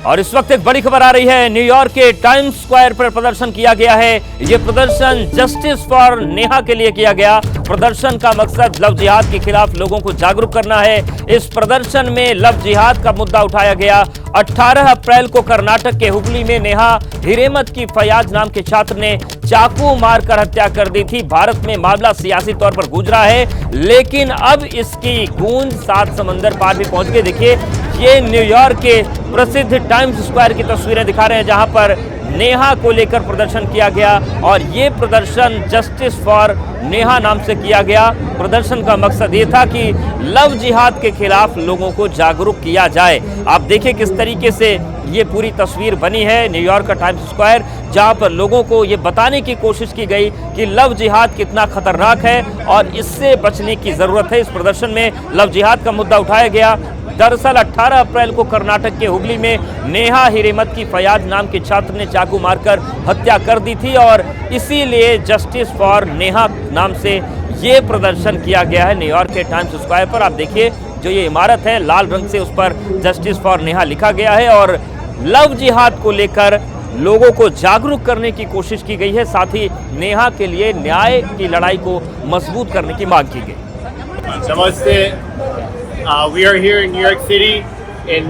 और इस वक्त एक बड़ी खबर आ रही है। न्यूयॉर्क के टाइम्स स्क्वायर पर प्रदर्शन किया गया है। यह प्रदर्शन जस्टिस फॉर नेहा के लिए किया गया। प्रदर्शन का मकसद लव जिहाद के खिलाफ लोगों को जागरूक करना है। इस प्रदर्शन में लव जिहाद का मुद्दा उठाया गया। 18 अप्रैल को कर्नाटक के हुबली में नेहा हिरेमत की फयाज नाम के छात्र ने चाकू मारकर हत्या कर दी थी। भारत में मामला सियासी तौर पर गूंज रहा है, लेकिन अब इसकी गूंज 7 समंदर पार भी पहुंच गई। देखिए, ये न्यूयॉर्क के प्रसिद्ध टाइम्स स्क्वायर की तस्वीरें दिखा रहे हैं, जहां पर नेहा को लेकर प्रदर्शन किया गया और ये प्रदर्शन जस्टिस फॉर नेहा नाम से किया गया। प्रदर्शन का मकसद ये था कि लव जिहाद के खिलाफ लोगों को जागरूक किया जाए। आप देखिए किस तरीके से ये पूरी तस्वीर बनी है न्यूयॉर्क का टाइम्स स्क्वायर, जहां पर लोगों को ये बताने की कोशिश की गई कि लव जिहाद कितना खतरनाक है और इससे बचने की जरूरत है। इस प्रदर्शन में लव जिहाद का मुद्दा उठाया गया। दरअसल 18 अप्रैल को कर्नाटक के हुबली में नेहा हिरेमत की फयाज नाम के छात्र ने चाकू मारकर हत्या कर दी थी और इसीलिए जस्टिस फॉर नेहा नाम से ये प्रदर्शन किया गया है न्यूयॉर्क के टाइम्स स्क्वायर पर। आप देखिए, जो ये इमारत है लाल रंग से, उस पर जस्टिस फॉर नेहा लिखा गया है और लव जिहाद को लेकर लोगों को जागरूक करने की कोशिश की गई है। साथ ही नेहा के लिए न्याय की लड़ाई को मजबूत करने की मांग की गई। नमस्ते। We are here in New York City in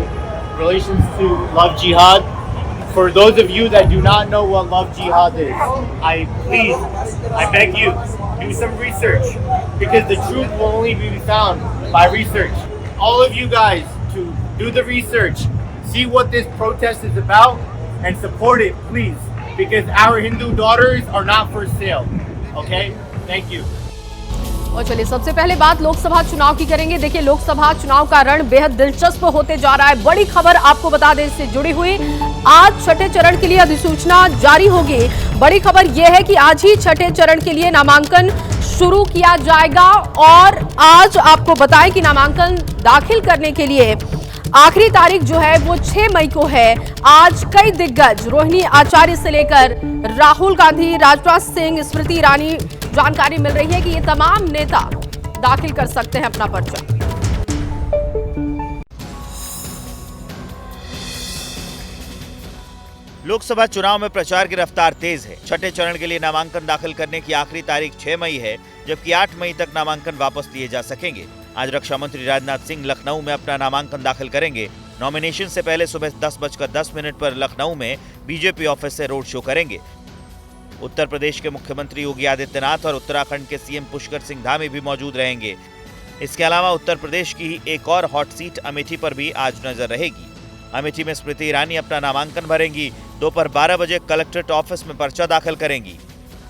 relations to love jihad. For those of you that do not know what love jihad is, I beg you, do some research because the truth will only be found by research. All of you guys to do the research, see what this protest is about and support it, please, because our Hindu daughters are not for sale. Okay? Thank you. और चलिए सबसे पहले बात लोकसभा चुनाव की करेंगे। देखिए, लोकसभा चुनाव का रण बेहद दिलचस्प होते जा रहा है। बड़ी खबर आपको बता दें इससे जुड़ी हुई, आज छठे चरण के लिए अधिसूचना जारी होगी। बड़ी खबर यह है कि आज ही छठे चरण के लिए नामांकन शुरू किया जाएगा और आज आपको बताएं कि नामांकन दाखिल करने के लिए आखिरी तारीख जो है वो 6 मई को है। आज कई दिग्गज, रोहिणी आचार्य से लेकर राहुल गांधी, राजनाथ सिंह, स्मृति ईरानी, जानकारी मिल रही है कि ये तमाम नेता दाखिल कर सकते हैं अपना पर्चा। लोकसभा चुनाव में प्रचार की रफ्तार तेज है। छठे चरण के लिए नामांकन दाखिल करने की आखिरी तारीख 6 मई है, जबकि 8 मई तक नामांकन वापस लिए जा सकेंगे। आज रक्षा मंत्री राजनाथ सिंह लखनऊ में अपना नामांकन दाखिल करेंगे। नॉमिनेशन से पहले सुबह 10:10 पर लखनऊ में बीजेपी ऑफिस से रोड शो करेंगे। उत्तर प्रदेश के मुख्यमंत्री योगी आदित्यनाथ और उत्तराखंड के सीएम पुष्कर सिंह धामी भी मौजूद रहेंगे। इसके अलावा उत्तर प्रदेश की ही एक और हॉट सीट अमेठी पर भी आज नजर रहेगी। अमेठी में स्मृति ईरानी अपना नामांकन भरेंगी। दोपहर 12 बजे कलेक्ट्रेट ऑफिस में पर्चा दाखिल करेंगी।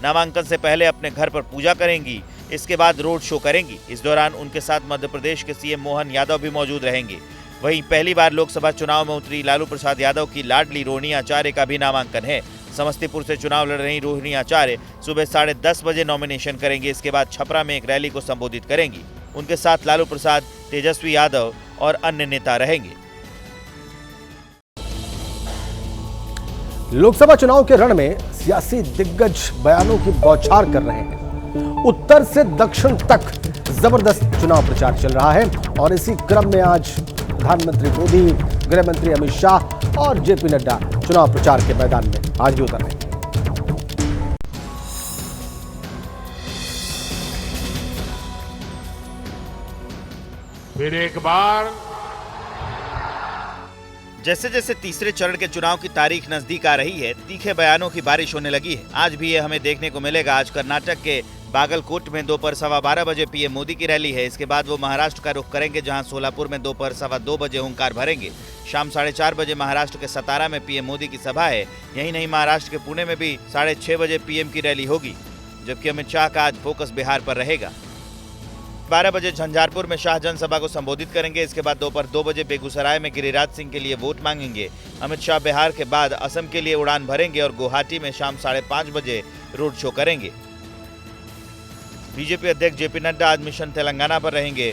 नामांकन से पहले अपने घर पर पूजा करेंगी। इसके बाद रोड शो करेंगी। इस दौरान उनके साथ मध्य प्रदेश के सीएम मोहन यादव भी मौजूद रहेंगे। वहीं पहली बार लोकसभा चुनाव में उतरी लालू प्रसाद यादव की लाडली रोहिणी आचार्य का भी नामांकन है। समस्तीपुर से चुनाव लड़ रही रोहिणी आचार्य सुबह 10:30 बजे नॉमिनेशन करेंगे। इसके बाद छपरा में एक रैली को संबोधित करेंगी। उनके साथ लालू प्रसाद, तेजस्वी यादव और अन्य नेता रहेंगे। लोकसभा चुनाव के रण में सियासी दिग्गज बयानों की बौछार कर रहे हैं। उत्तर से दक्षिण तक जबरदस्त चुनाव प्रचार चल रहा है और इसी क्रम में आज प्रधानमंत्री मोदी, गृह मंत्री अमित शाह और जेपी नड्डा चुनाव प्रचार के मैदान में आज भी उतर रहे हैं। फिर एक बार जैसे जैसे तीसरे चरण के चुनाव की तारीख नजदीक आ रही है, तीखे बयानों की बारिश होने लगी है। आज भी ये हमें देखने को मिलेगा। आज कर्नाटक के बागलकोट में दोपहर 12:15 बजे पीएम मोदी की रैली है। इसके बाद वो महाराष्ट्र का रुख करेंगे, जहां सोलापुर में दोपहर 2:15 बजे हुंकार भरेंगे। शाम 4:30 बजे महाराष्ट्र के सतारा में पीएम मोदी की सभा है। यही नहीं, महाराष्ट्र के पुणे में भी 6:30 बजे पीएम की रैली होगी, जबकि अमित शाह का आज फोकस बिहार पर रहेगा। 12 बजे झंझारपुर में शाह जनसभा को संबोधित करेंगे। इसके बाद दोपहर 2 बजे बेगूसराय में गिरिराज सिंह के लिए वोट मांगेंगे। अमित शाह बिहार के बाद असम के लिए उड़ान भरेंगे और गुवाहाटी में शाम 5:30 बजे रोड शो करेंगे। बीजेपी अध्यक्ष जेपी नड्डा आज मिशन तेलंगाना पर रहेंगे।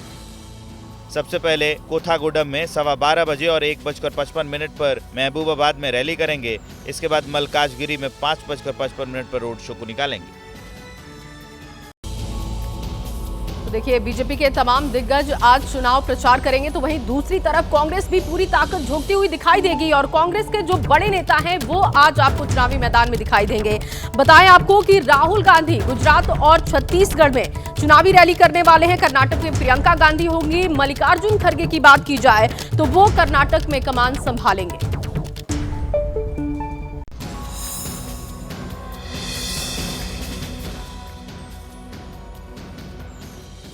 सबसे पहले कोथागुडम में 12:15 बजे और 1:55 पर महबूबाबाद में रैली करेंगे। इसके बाद मलकाजगिरी में 5:55 पर रोड शो को निकालेंगे। देखिए, बीजेपी के तमाम दिग्गज आज चुनाव प्रचार करेंगे, तो वहीं दूसरी तरफ कांग्रेस भी पूरी ताकत झोंकती हुई दिखाई देगी और कांग्रेस के जो बड़े नेता हैं वो आज आपको चुनावी मैदान में दिखाई देंगे। बताएं आपको कि राहुल गांधी गुजरात और छत्तीसगढ़ में चुनावी रैली करने वाले हैं। कर्नाटक में प्रियंका गांधी होंगी। मल्लिकार्जुन खड़गे की बात की जाए तो वो कर्नाटक में कमान संभालेंगे।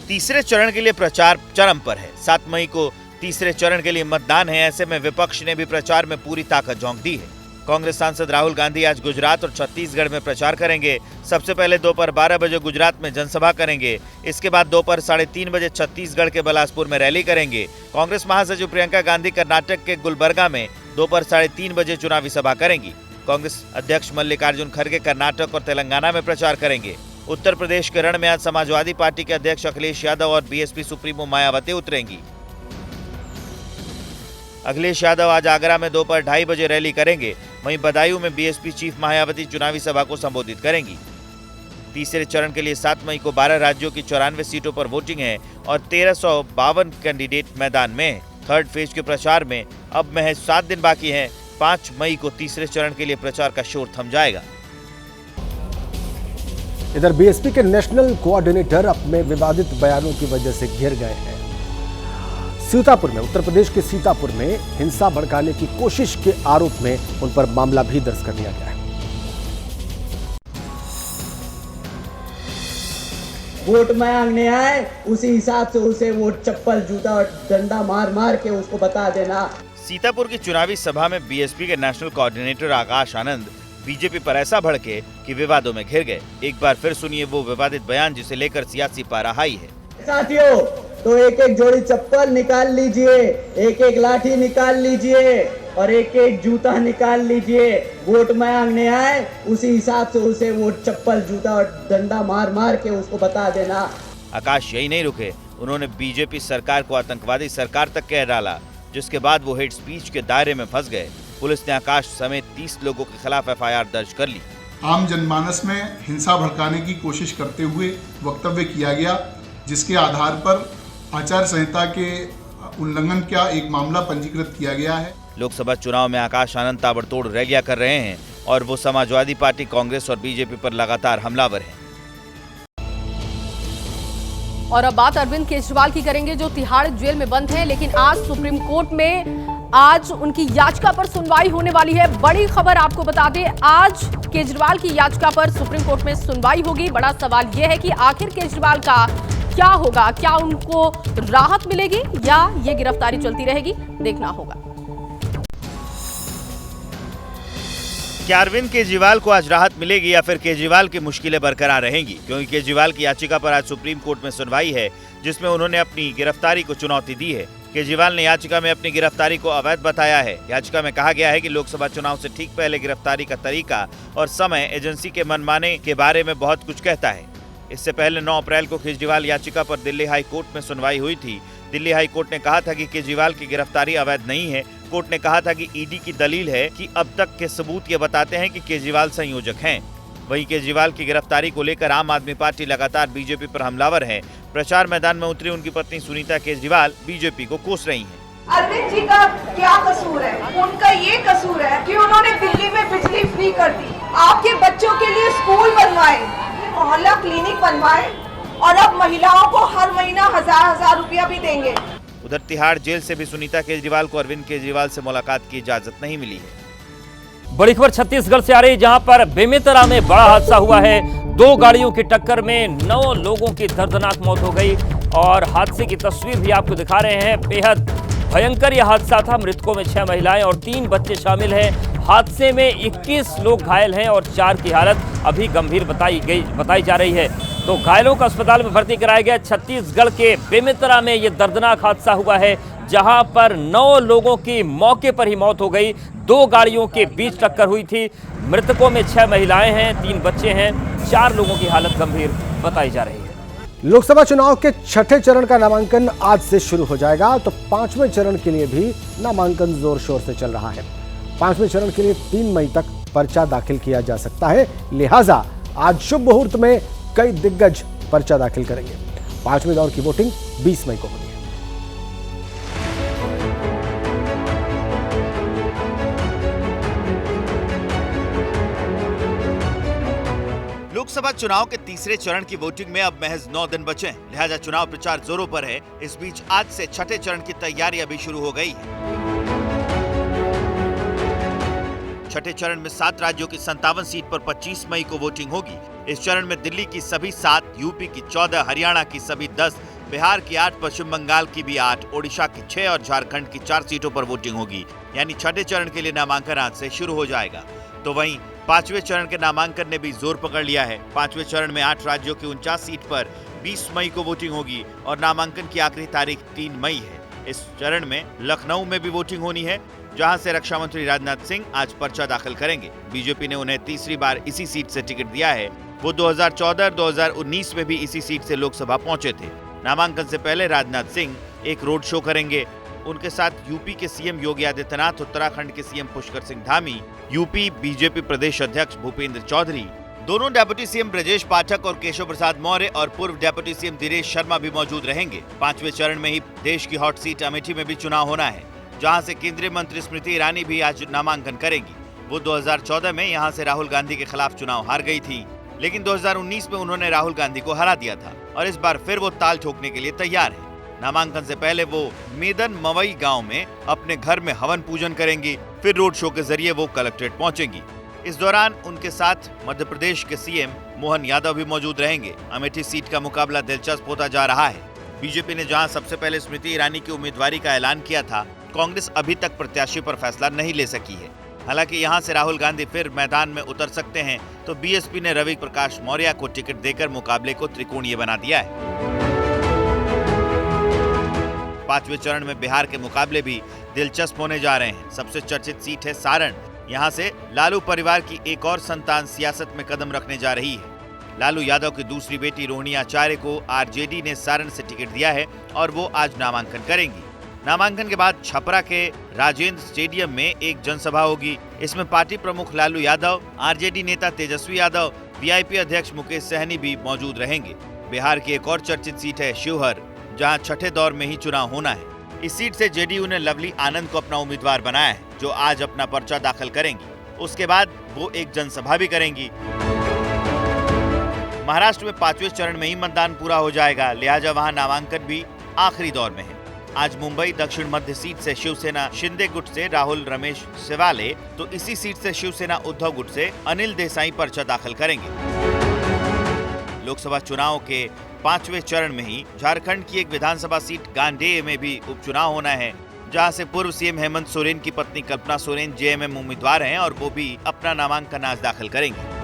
तीसरे चरण के लिए प्रचार चरम पर है। 7 मई को तीसरे चरण के लिए मतदान है। ऐसे में विपक्ष ने भी प्रचार में पूरी ताकत झोंक दी है। कांग्रेस सांसद राहुल गांधी आज गुजरात और छत्तीसगढ़ में प्रचार करेंगे। सबसे पहले दोपहर 12 बजे गुजरात में जनसभा करेंगे। इसके बाद दोपहर 3:30 बजे छत्तीसगढ़ के बिलासपुर में रैली करेंगे। कांग्रेस महासचिव प्रियंका गांधी कर्नाटक के गुलबर्गा में दोपहर 3:30 बजे चुनावी सभा करेंगी। कांग्रेस अध्यक्ष मल्लिकार्जुन खड़गे कर्नाटक और तेलंगाना में प्रचार करेंगे। उत्तर प्रदेश के रण में आज समाजवादी पार्टी के अध्यक्ष अखिलेश यादव और बीएसपी सुप्रीमो मायावती उतरेंगी। अखिलेश यादव आज आगरा में दोपहर 2:30 बजे रैली करेंगे। वहीं बदायूं में बीएसपी चीफ मायावती चुनावी सभा को संबोधित करेंगी। तीसरे चरण के लिए 7 मई को 12 राज्यों की 94 सीटों पर वोटिंग है और 1352 कैंडिडेट मैदान में हैं। थर्ड फेज के प्रचार में अब महज 7 दिन बाकी हैं। 5 मई को तीसरे चरण के लिए प्रचार का शोर थम जाएगा। इधर बीएसपी के नेशनल कोऑर्डिनेटर अपने विवादित बयानों की वजह से घिर गए हैं। सीतापुर में, उत्तर प्रदेश के सीतापुर में हिंसा भड़काने की कोशिश के आरोप में उन पर मामला भी दर्ज कर लिया गया है। वोट मांगने आए, उसी हिसाब से उसे वोट चप्पल जूता और डंडा मार मार के उसको बता देना। सीतापुर की चुनावी सभा में बीएसपी के national coordinator Akash Anand BJP पर ऐसा भड़के कि विवादों में घिर गए। एक बार फिर सुनिए वो विवादित बयान जिसे लेकर सियासी पारा हाई है। साथियों, तो एक एक जोड़ी चप्पल निकाल लीजिए, एक एक लाठी निकाल लीजिए और एक एक जूता निकाल लीजिए। वोट मांगने आए, उसी हिसाब से उसे वोट चप्पल जूता और डंडा मार मार के उसको बता देना। आकाश यही नहीं रुके, उन्होंने बीजेपी सरकार को आतंकवादी सरकार तक कह डाला, जिसके बाद वो हेट स्पीच के दायरे में फंस गए। पुलिस ने आकाश समेत 30 लोगों के खिलाफ एफआईआर दर्ज कर ली। आम जनमानस में हिंसा भड़काने की कोशिश करते हुए वक्तव्य किया गया, जिसके आधार पर आचार संहिता के उल्लंघन का एक मामला पंजीकृत किया गया है। लोकसभा चुनाव में आकाश आनंद ताबड़तोड़ रैलियां कर रहे हैं और वो समाजवादी पार्टी, कांग्रेस और बीजेपी पर लगातार हमलावर हैं। और अब बात अरविंद केजरीवाल की करेंगे, जो तिहाड़ जेल में बंद हैं, लेकिन आज सुप्रीम कोर्ट में आज उनकी याचिका पर सुनवाई होने वाली है। बड़ी खबर आपको बता दें, आज केजरीवाल की याचिका पर सुप्रीम कोर्ट में सुनवाई होगी। बड़ा सवाल यह है कि आखिर केजरीवाल का क्या होगा, क्या उनको राहत मिलेगी या ये गिरफ्तारी चलती रहेगी, देखना होगा। क्या अरविंद केजरीवाल को आज राहत मिलेगी या फिर केजरीवाल की मुश्किलें बरकरार रहेंगी? क्योंकि केजरीवाल की याचिका पर आज सुप्रीम कोर्ट में सुनवाई है, जिसमें उन्होंने अपनी गिरफ्तारी को चुनौती दी है। केजरीवाल ने याचिका में अपनी गिरफ्तारी को अवैध बताया है। याचिका में कहा गया है कि लोकसभा चुनाव से ठीक पहले गिरफ्तारी का तरीका और समय एजेंसी के मनमाने के बारे में बहुत कुछ कहता है। इससे पहले 9 अप्रैल को केजरीवाल याचिका पर दिल्ली हाई कोर्ट में सुनवाई हुई थी। दिल्ली हाई कोर्ट ने कहा था कि केजरीवाल की गिरफ्तारी अवैध नहीं है। कोर्ट ने कहा था कि ईडी की दलील है कि अब तक के सबूत ये बताते हैं कि केजरीवाल संयोजक हैं। वहीं केजरीवाल की गिरफ्तारी को लेकर आम आदमी पार्टी लगातार बीजेपी पर हमलावर है। प्रचार मैदान में उतरी उनकी पत्नी सुनीता केजरीवाल बीजेपी को कोस रही हैं। अरविंद जी का क्या कसूर है? उनका ये कसूर है कि उन्होंने दिल्ली में बिजली फ्री कर दी, आपके बच्चों के लिए स्कूल बनवाए, मोहल्ला क्लिनिक बनवाए और अब महिलाओं को हर महीना 1000 रुपया भी देंगे। उधर तिहाड़ जेल से भी सुनीता केजरीवाल को अरविंद केजरीवाल से मुलाकात की इजाजत नहीं मिली है। बड़ी खबर छत्तीसगढ़ से आ रही, जहां पर बेमेतरा में बड़ा हादसा हुआ है। 2 गाड़ियों की टक्कर में 9 लोगों की दर्दनाक मौत हो गई और हादसे की तस्वीर भी आपको दिखा रहे हैं। बेहद भयंकर यह हादसा था। मृतकों में 6 महिलाएं और 3 बच्चे शामिल हैं। हादसे में 21 लोग घायल हैं और 4 की हालत अभी गंभीर बताई जा रही है। तो घायलों को अस्पताल में भर्ती कराया गया। छत्तीसगढ़ के बेमेतरा में यह दर्दनाक हादसा हुआ है, जहां पर 9 लोगों की मौके पर ही मौत हो गई। 2 गाड़ियों के बीच टक्कर हुई थी। मृतकों में 6 महिलाएं हैं, 3 बच्चे हैं, 4 लोगों की हालत गंभीर बताई जा रही है। लोकसभा चुनाव के 6ठे चरण का नामांकन आज से शुरू हो जाएगा, तो 5वें चरण के लिए भी नामांकन जोर शोर से चल रहा है। 5वें चरण के लिए 3 मई तक पर्चा दाखिल किया जा सकता है, लिहाजा आज शुभ मुहूर्त में कई दिग्गज पर्चा दाखिल करेंगे। पांचवें दौर की वोटिंग 20 मई को होनी है। लोकसभा चुनाव के तीसरे चरण की वोटिंग में अब महज 9 दिन बचे हैं, लिहाजा चुनाव प्रचार जोरों पर है। इस बीच आज से छठे चरण की तैयारियां भी शुरू हो गई है। छठे चरण में 7 राज्यों की 57 सीट पर 25 मई को वोटिंग होगी। इस चरण में दिल्ली की सभी 7, यूपी की 14, हरियाणा की सभी 10, बिहार की 8, पश्चिम बंगाल की भी 8, ओडिशा की 6 और झारखंड की 4 सीटों पर वोटिंग होगी। यानी छठे चरण के लिए नामांकन आज से शुरू हो जाएगा। तो वहीं पांचवें चरण के नामांकन ने भी जोर पकड़ लिया है। पांचवें चरण में 8 राज्यों की 49 सीट पर 20 मई को वोटिंग होगी और नामांकन की आखिरी तारीख 3 मई है। इस चरण में लखनऊ में भी वोटिंग होनी है, जहां से रक्षा मंत्री राजनाथ सिंह आज पर्चा दाखिल करेंगे। बीजेपी ने उन्हें तीसरी बार इसी सीट से टिकट दिया है। वो 2014 और 2019 में भी इसी सीट से लोकसभा पहुंचे थे। नामांकन से पहले राजनाथ सिंह एक रोड शो करेंगे। उनके साथ यूपी के सीएम योगी आदित्यनाथ, उत्तराखंड के CM Pushkar Singh Dhami, UP BJP प्रदेश अध्यक्ष भूपेंद्र चौधरी, दोनों डेप्यूटी सीएम ब्रजेश पाठक और केशव प्रसाद मौर्य और पूर्व डेप्यूटी सीएम दिनेश शर्मा भी मौजूद रहेंगे। पांचवें चरण में ही देश की हॉट सीट अमेठी में भी चुनाव होना है, जहां से केंद्रीय मंत्री स्मृति ईरानी भी आज नामांकन करेंगी। वो 2014 में यहां से राहुल गांधी के खिलाफ चुनाव हार गई थी, लेकिन 2019 में उन्होंने राहुल गांधी को हरा दिया था और इस बार फिर वो ताल ठोकने के लिए तैयार है। नामांकन से पहले वो मेदन मवई गांव में अपने घर में हवन पूजन करेंगी, फिर रोड शो के जरिए वो कलेक्ट्रेट पहुंचेंगी। इस दौरान उनके साथ मध्य प्रदेश के सीएम मोहन यादव भी मौजूद रहेंगे। अमेठी सीट का मुकाबला दिलचस्प होता जा रहा है। बीजेपी ने जहां सबसे पहले स्मृति ईरानी की उम्मीदवारी का ऐलान किया था, कांग्रेस अभी तक प्रत्याशी पर फैसला नहीं ले सकी है। हालांकि यहां से राहुल गांधी फिर मैदान में उतर सकते हैं, तो बीएसपी ने रवि प्रकाश मौर्य को टिकट देकर मुकाबले को त्रिकोणीय बना दिया है। पांचवें चरण में बिहार के मुकाबले भी दिलचस्प होने जा रहे हैं। सबसे चर्चित सीट है सारण। यहां से लालू परिवार की एक और संतान सियासत में कदम रखने जा रही है। लालू यादव की दूसरी बेटी रोहिणी आचार्य को आरजेडी ने सारण से टिकट दिया है और वो आज नामांकन करेंगी। नामांकन के बाद छपरा के राजेंद्र स्टेडियम में एक जनसभा होगी। इसमें पार्टी प्रमुख लालू यादव, आरजेडी नेता तेजस्वी यादव, वीआईपी अध्यक्ष मुकेश सहनी भी मौजूद रहेंगे। बिहार की एक और चर्चित सीट है शिवहर, जहां छठे दौर में ही चुनाव होना है। इस सीट से जेडीयू ने लवली आनंद को अपना उम्मीदवार बनाया है, जो आज अपना पर्चा दाखिल करेंगी। उसके बाद वो एक जनसभा भी करेंगी। महाराष्ट्र में पांचवें चरण में ही मतदान पूरा हो जाएगा, लिहाजा वहां नामांकन भी आखिरी दौर में है। आज मुंबई दक्षिण मध्य सीट से शिवसेना शिंदे गुट से राहुल रमेश सेवाले, तो इसी सीट से शिवसेना उद्धव गुट से अनिल देसाई पर्चा दाखिल करेंगे। लोकसभा चुनाव के पांचवें चरण में ही झारखंड की एक विधानसभा सीट गांडेय में भी उपचुनाव होना है, जहां से पूर्व सीएम हेमंत सोरेन की पत्नी कल्पना सोरेन जेएमएम उम्मीदवार हैं और वो भी अपना नामांकन आज दाखिल करेंगे।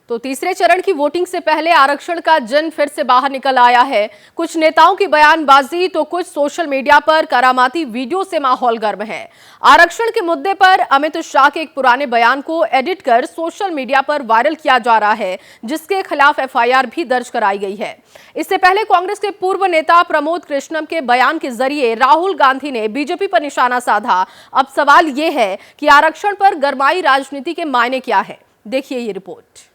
तो तीसरे चरण की वोटिंग से पहले आरक्षण का जन फिर से बाहर निकल आया है। कुछ नेताओं की बयानबाजी तो कुछ सोशल मीडिया पर करामाती वीडियो से माहौल गर्म है। आरक्षण के मुद्दे पर अमित शाह के एक पुराने बयान को एडिट कर सोशल मीडिया पर वायरल किया जा रहा है, जिसके खिलाफ एफआईआर भी दर्ज कराई गई है। इससे पहले कांग्रेस के पूर्व नेता प्रमोद कृष्णम के बयान के जरिए राहुल गांधी ने बीजेपी पर निशाना साधा। अब सवाल यह है कि आरक्षण पर गरमाई राजनीति के मायने क्या है। देखिए ये रिपोर्ट।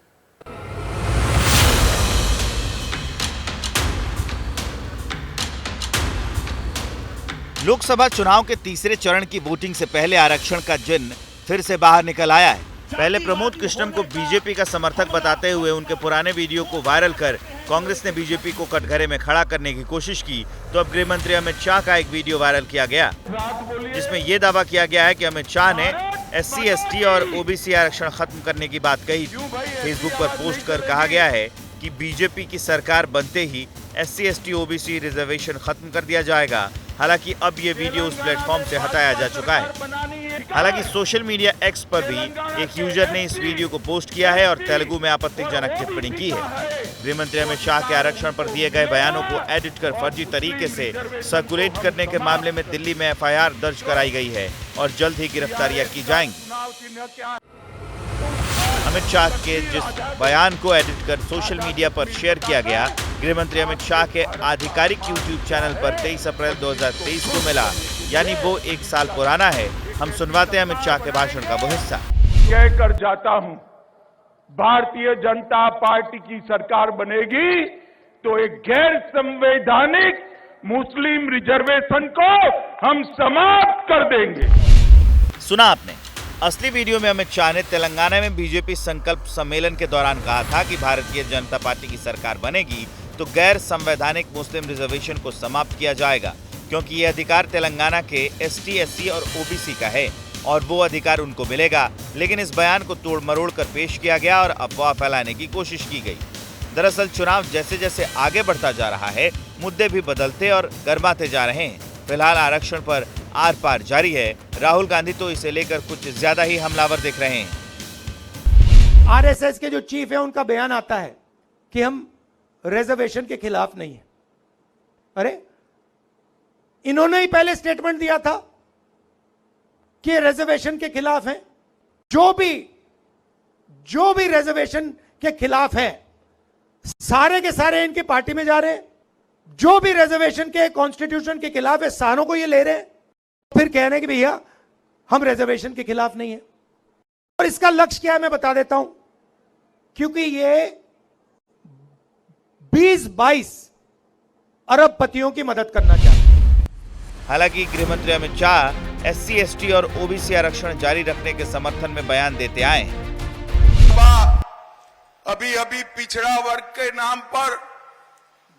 लोकसभा चुनाव के तीसरे चरण की वोटिंग से पहले आरक्षण का जिन फिर से बाहर निकल आया है। पहले प्रमोद कृष्णम को बीजेपी का समर्थक बताते हुए उनके पुराने वीडियो को वायरल कर कांग्रेस ने बीजेपी को कटघरे में खड़ा करने की कोशिश की, तो अब गृह मंत्री अमित शाह का एक वीडियो वायरल किया गया, जिसमें यह दावा किया गया है कि अमित शाह ने SC, ST और OBC आरक्षण खत्म करने की बात कही थी। फेसबुक पर पोस्ट कर कहा गया है कि बीजेपी की सरकार बनते ही SC, ST, OBC रिजर्वेशन खत्म कर दिया जाएगा। हालांकि अब ये वीडियो उस प्लेटफॉर्म से हटाया जा चुका है। हालांकि सोशल मीडिया X पर भी एक यूजर ने इस वीडियो को पोस्ट किया है और तेलुगु में आपत्तिजनक टिप्पणी की है। गृह मंत्री अमित शाह के आरक्षण पर दिए गए बयानों को एडिट कर फर्जी तरीके से सर्कुलेट करने के मामले में दिल्ली में FIR दर्ज कराई गई है और जल्द ही गिरफ्तारियां की जाएंगी। अमित शाह के जिस बयान को एडिट कर सोशल मीडिया पर शेयर किया गया, गृह मंत्री अमित शाह के आधिकारिक YouTube चैनल पर 23 अप्रैल 2023 को मिला, यानी वो 1 साल पुराना है। हम सुनवाते हैं अमित शाह के भाषण का वो हिस्सा। कहकर जाता हूं भारतीय जनता पार्टी की सरकार बनेगी तो एक गैर संवैधानिक मुस्लिम रिजर्वेशन को हम समाप्त कर देंगे। सुना आपने, असली वीडियो में अमित शाह ने तेलंगाना में बीजेपी संकल्प सम्मेलन के दौरान कहा था कि भारतीय जनता पार्टी की सरकार बनेगी तो गैर संवैधानिक मुस्लिम रिजर्वेशन को समाप्त किया जाएगा, क्योंकि ये अधिकार तेलंगाना के ST, SC और OBC का है और वो अधिकार उनको मिलेगा। लेकिन इस बयान को तोड़ मरोड़ कर पेश किया गया और अफवाह फैलाने की कोशिश की गई। दरअसल चुनाव जैसे जैसे आगे बढ़ता जा रहा है, मुद्दे भी बदलते और गर्माते जा रहे हैं। फिलहाल आरक्षण पर आर पार जारी है। राहुल गांधी तो इसे लेकर कुछ ज्यादा ही हमलावर दिख रहे हैं। RSS के जो चीफ है उनका बयान आता है कि हम रिजर्वेशन के खिलाफ नहीं है। अरे इन्होंने ही पहले स्टेटमेंट दिया था कि रिजर्वेशन के खिलाफ है। जो भी रिजर्वेशन के खिलाफ है सारे के सारे इनकी पार्टी में जा रहे हैं। जो भी रिजर्वेशन के कॉन्स्टिट्यूशन के खिलाफ है सारों को ये ले रहे हैं, फिर कह रहे हैं कि भैया हम रिजर्वेशन के खिलाफ नहीं है। और इसका लक्ष्य क्या है मैं बता देता हूं, क्योंकि ये 20-22 अरबपतियों की मदद करना चाहते हैं। हालांकि गृहमंत्री अमित शाह SC, ST और OBC आरक्षण जारी रखने के समर्थन में बयान देते आए हैं। अभी पिछड़ा वर्ग के नाम पर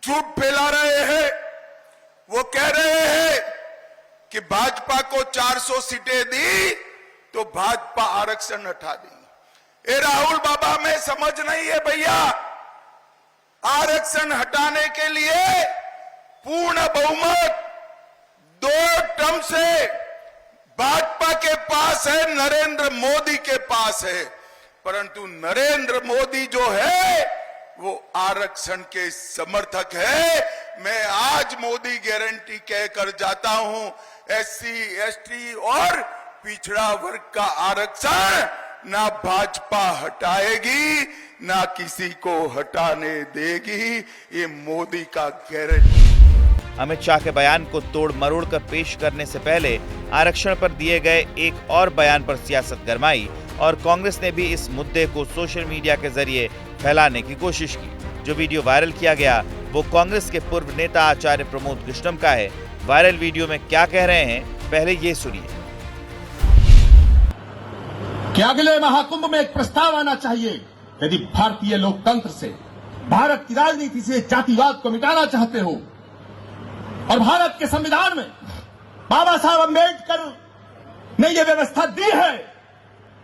झूठ फैला रहे हैं। वो कह रहे हैं कि भाजपा को 400 सीटें दी तो भाजपा आरक्षण हटा दी। ए राहुल बाबा में समझ नहीं है भैया, आरक्षण हटाने के लिए पूर्ण बहुमत 2 टर्म से भाजपा के पास है, नरेंद्र मोदी के पास है। परंतु नरेंद्र मोदी जो है वो आरक्षण के समर्थक है। मैं आज मोदी गारंटी कहकर जाता हूं, SC, ST और पिछड़ा वर्ग का आरक्षण ना भाजपा हटाएगी ना किसी को हटाने देगी। ये मोदी का गारंटी। अमित शाह के बयान को तोड़ मरोड़ कर पेश करने से पहले आरक्षण पर दिए गए एक और बयान पर सियासत गरमाई और कांग्रेस ने भी इस मुद्दे को सोशल मीडिया के जरिए फैलाने की कोशिश की। जो वीडियो वायरल किया गया वो कांग्रेस के पूर्व नेता आचार्य प्रमोद कृष्णम का है। वायरल वीडियो में क्या कह रहे हैं, पहले ये सुनिए। कि अगले महाकुंभ में एक प्रस्ताव आना चाहिए, यदि भारतीय लोकतंत्र से, भारत की राजनीति से जातिवाद को मिटाना चाहते हो और भारत के संविधान में बाबा साहब अम्बेडकर ने यह व्यवस्था दी है,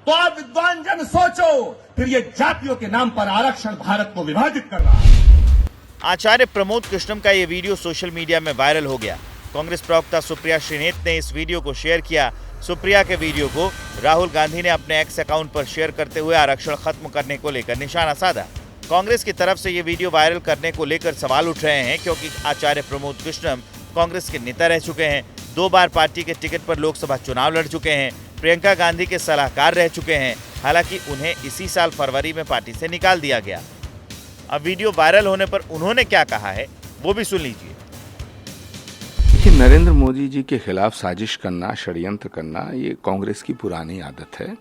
तो आप विद्वान जन सोचो, फिर ये जातियों के नाम पर आरक्षण भारत को विभाजित कर रहा है। आचार्य प्रमोद कृष्णम का ये वीडियो सोशल मीडिया में वायरल हो गया। कांग्रेस प्रवक्ता सुप्रिया श्रीनेत ने इस वीडियो को शेयर किया। सुप्रिया के वीडियो को राहुल गांधी ने अपने एक्स अकाउंट पर शेयर करते हुए आरक्षण खत्म करने को लेकर निशाना साधा। कांग्रेस की तरफ से ये वीडियो वायरल करने को लेकर सवाल उठ रहे हैं, क्योंकि आचार्य प्रमोद कृष्णम कांग्रेस के नेता रह चुके हैं, 2 बार पार्टी के टिकट पर लोकसभा चुनाव लड़ चुके हैं, प्रियंका गांधी के सलाहकार रह चुके हैं। हालांकि उन्हें इसी साल फरवरी में पार्टी से निकाल दिया गया। अब वीडियो वायरल होने पर उन्होंने क्या कहा है वो भी सुन लीजिए। कि नरेंद्र मोदी जी के खिलाफ साजिश करना, षड्यंत्र करना, ये कांग्रेस की पुरानी आदत है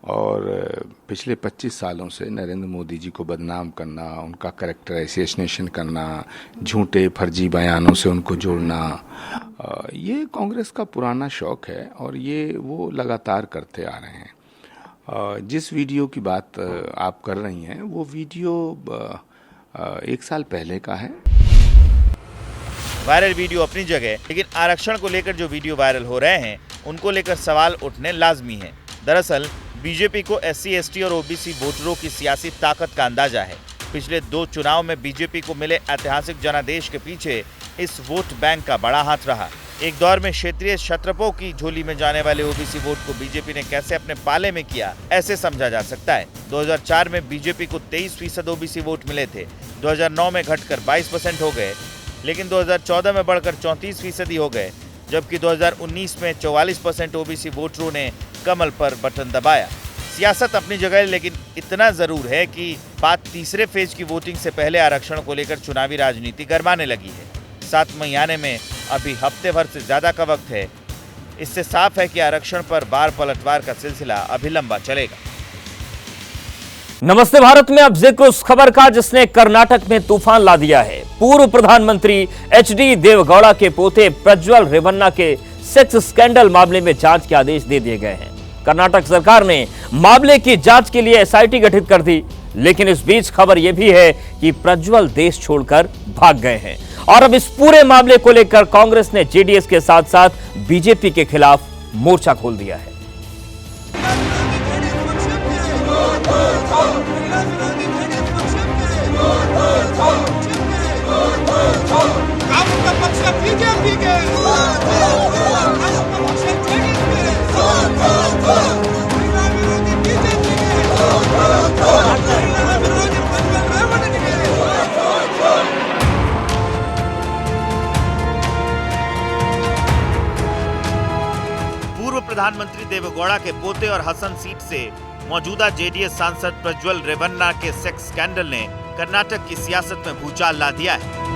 और पिछले 25 सालों से नरेंद्र मोदी जी को बदनाम करना, उनका कैरेक्टराइजेशन करना, झूठे फर्जी बयानों से उनको जोड़ना, ये कांग्रेस का पुराना शौक है और ये वो लगातार करते आ रहे हैं। जिस वीडियो की बात आप कर रही हैं वो वीडियो 1 साल पहले का है। वायरल वीडियो अपनी जगह, लेकिन आरक्षण को लेकर जो वीडियो वायरल हो रहे हैं उनको लेकर सवाल उठने लाजमी है। दरअसल बीजेपी को SC, ST और OBC वोटरों की सियासी ताकत का अंदाजा है। पिछले 2 चुनाव में बीजेपी को मिले ऐतिहासिक जनादेश के पीछे इस वोट बैंक का बड़ा हाथ रहा। एक दौर में क्षेत्रीय क्षत्रपों की झोली में जाने वाले OBC वोट को बीजेपी ने कैसे अपने पाले में किया, ऐसे समझा जा सकता है। 2004 में बीजेपी को 23% OBC वोट मिले थे, 2009 में घटकर 22% हो गए, लेकिन 2014 में बढ़कर 34% हो गए, जबकि 2019 में 44% OBC वोटरों ने कमल पर बटन दबाया। सियासत अपनी जगह है, लेकिन इतना जरूर है कि बात तीसरे फेज की वोटिंग से पहले आरक्षण को लेकर चुनावी राजनीति गरमाने लगी है। 7 मई आने में अभी हफ्ते भर से ज्यादा का वक्त है। इससे साफ है कि आरक्षण पर बार पलटवार का सिलसिला अभी लंबा चलेगा। नमस्ते भारत में अब जिक्र उस खबर का जिसने कर्नाटक में तूफान ला दिया है। पूर्व प्रधानमंत्री एचडी देवगौड़ा के पोते प्रज्वल रेवन्ना के सेक्स स्कैंडल मामले में जांच के आदेश दे दिए गए हैं। कर्नाटक सरकार ने मामले की जांच के लिए एसआईटी गठित कर दी, लेकिन इस बीच खबर यह भी है कि प्रज्वल देश छोड़कर भाग गए हैं और अब इस पूरे मामले को लेकर कांग्रेस ने जेडीएस के साथ साथ बीजेपी के खिलाफ मोर्चा खोल दिया है। पूर्व प्रधानमंत्री देवेगौड़ा के पोते और हसन सीट से मौजूदा जेडीएस सांसद प्रज्वल रेवन्ना के सेक्स स्कैंडल ने कर्नाटक की सियासत में भूचाल ला दिया है।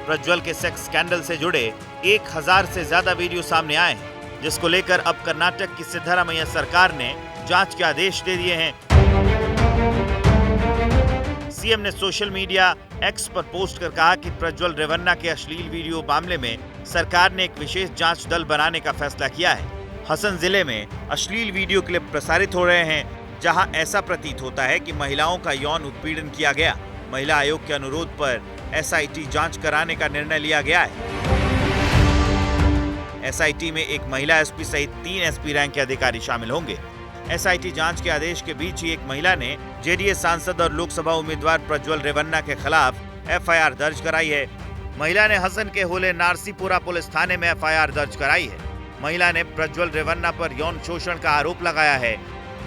प्रज्वल के सेक्स स्कैंडल से जुड़े 1000 से ज्यादा वीडियो सामने आए हैं, जिसको लेकर अब कर्नाटक की सिद्धरामैया सरकार ने जांच के आदेश दे दिए हैं। सीएम ने सोशल मीडिया एक्स पर पोस्ट कर कहा कि प्रज्वल रेवन्ना के अश्लील वीडियो मामले में सरकार ने एक विशेष जांच दल बनाने का फैसला किया है। हसन जिले में अश्लील वीडियो क्लिप प्रसारित हो रहे हैं, जहां ऐसा प्रतीत होता है कि महिलाओं का यौन उत्पीड़न किया गया। महिला आयोग के अनुरोध पर एसआईटी जांच कराने का निर्णय लिया गया है। एसआईटी में एक महिला एसपी सहित 3 एसपी रैंक के अधिकारी शामिल होंगे। एसआईटी जांच के आदेश के बीच ही एक महिला ने जेडीएस सांसद और लोकसभा उम्मीदवार प्रज्वल रेवन्ना के खिलाफ एफआईआर दर्ज कराई है। महिला ने हसन के होले नारसीपुरा पुलिस थाने में एफआईआर दर्ज कराई है। महिला ने प्रज्वल रेवन्ना पर यौन शोषण का आरोप लगाया है।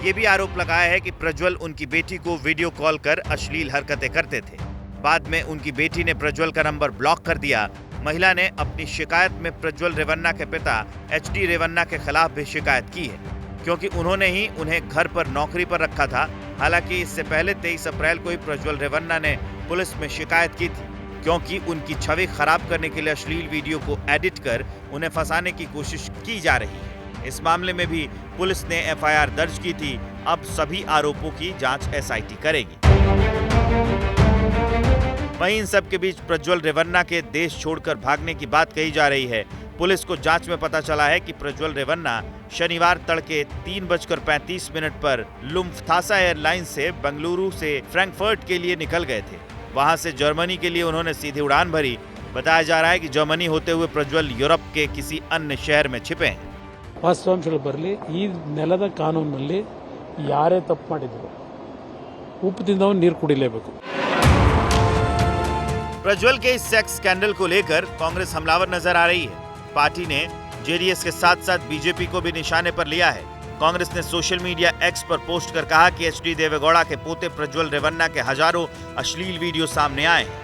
ये भी आरोप लगाया है कि प्रज्वल उनकी बेटी को वीडियो कॉल कर अश्लील हरकतें करते थे। बाद में उनकी बेटी ने प्रज्वल का नंबर ब्लॉक कर दिया। महिला ने अपनी शिकायत में प्रज्वल रेवन्ना के पिता एचडी रेवन्ना के खिलाफ भी शिकायत की है, क्योंकि उन्होंने ही उन्हें घर पर नौकरी पर रखा था। हालांकि इससे पहले 23 अप्रैल को ही प्रज्वल रेवन्ना ने पुलिस में शिकायत की थी, क्योंकि उनकी छवि खराब करने के लिए अश्लील वीडियो को एडिट कर उन्हें फंसाने की कोशिश की जा रही है। इस मामले में भी पुलिस ने एफआईआर दर्ज की थी। अब सभी आरोपों की जांच एसआईटी करेगी। वहीं इन सब के बीच प्रज्वल रेवन्ना के देश छोड़कर भागने की बात कही जा रही है। पुलिस को जांच में पता चला है कि प्रज्वल रेवन्ना शनिवार तड़के 3:35 पर लुफ्थांसा एयरलाइंस से बेंगलुरु से फ्रैंकफर्ट के लिए निकल गए थे। वहां से जर्मनी के लिए उन्होंने सीधी उड़ान भरी। बताया जा रहा है कि जर्मनी होते हुए प्रज्वल यूरोप के किसी अन्य शहर में छिपे हैं। ವಾಸ್ತವಾಂಶಗಳು ಬರಲಿ, ಈ ನೆಲದ ಕಾನೂನಿನಲ್ಲಿ ಯಾರೇ ತಪ್ಪು ಮಾಡಿದ್ರು ಉಪ್ಪು ತಿಂದವನು ನೀರು ಕುಡಿಲೇಬೇಕು। प्रज्वल के इस सेक्स स्कैंडल को लेकर कांग्रेस हमलावर नजर आ रही है। पार्टी ने जेडीएस के साथ साथ बीजेपी को भी निशाने पर लिया है। कांग्रेस ने सोशल मीडिया एक्स पर पोस्ट कर कहा कि एचडी देवेगौड़ा के पोते प्रज्वल रेवन्ना के हजारों अश्लील वीडियो सामने आए हैं।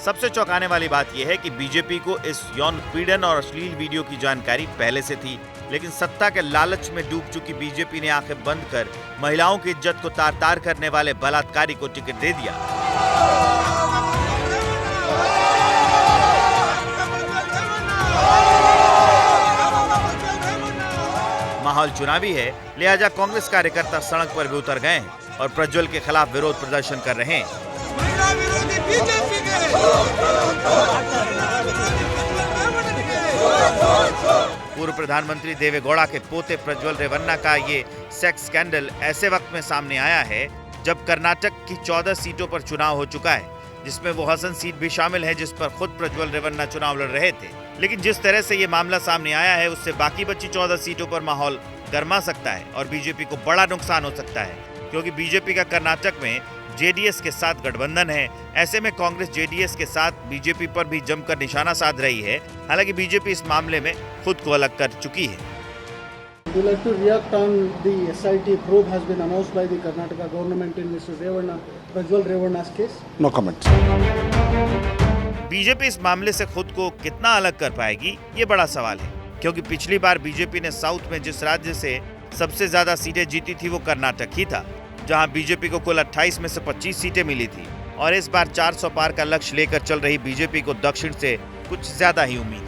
सबसे चौंकाने वाली बात यह है कि बीजेपी को इस यौन पीड़न और अश्लील वीडियो की जानकारी पहले से थी, लेकिन सत्ता के लालच में डूब चुकी बीजेपी ने आंखें बंद कर महिलाओं की इज्जत को तार तार करने वाले बलात्कारी को टिकट दे दिया। माहौल चुनावी है, लिहाजा कांग्रेस कार्यकर्ता सड़क पर भी उतर गए हैं और प्रज्वल के खिलाफ विरोध प्रदर्शन कर रहे हैं। पूर्व प्रधानमंत्री देवेगौड़ा के पोते प्रज्वल रेवन्ना का ये सेक्स स्कैंडल ऐसे वक्त में सामने आया है जब कर्नाटक की 14 सीटों पर चुनाव हो चुका है, जिसमें वो हसन सीट भी शामिल है, जिस पर खुद प्रज्वल रेवन्ना चुनाव लड़ रहे थे। लेकिन जिस तरह से ये मामला सामने आया है, उससे बाकी बची 14 सीटों पर माहौल गर्मा सकता है और बीजेपी को बड़ा नुकसान हो सकता है, क्योंकि बीजेपी का कर्नाटक में जेडीएस के साथ गठबंधन है। ऐसे में कांग्रेस जेडीएस के साथ बीजेपी पर भी जमकर निशाना साध रही है। हालांकि बीजेपी इस मामले में खुद को अलग कर चुकी है। Would you like to react on the SIT probe has been announced by the Karnataka government in Mr. Revanna, Prajwal Revanna's case? No comment. BJP इस मामले से खुद को कितना अलग कर पाएगी, ये बड़ा सवाल है, क्योंकि पिछली बार बीजेपी ने साउथ में जिस राज्य से सबसे ज्यादा सीटें जीती थी वो कर्नाटक ही था, जहां बीजेपी को कुल 28 में से 25 सीटें मिली थी। और इस बार 400 पार का लक्ष्य लेकर चल रही बीजेपी को दक्षिण से कुछ ज्यादा ही उम्मीद है।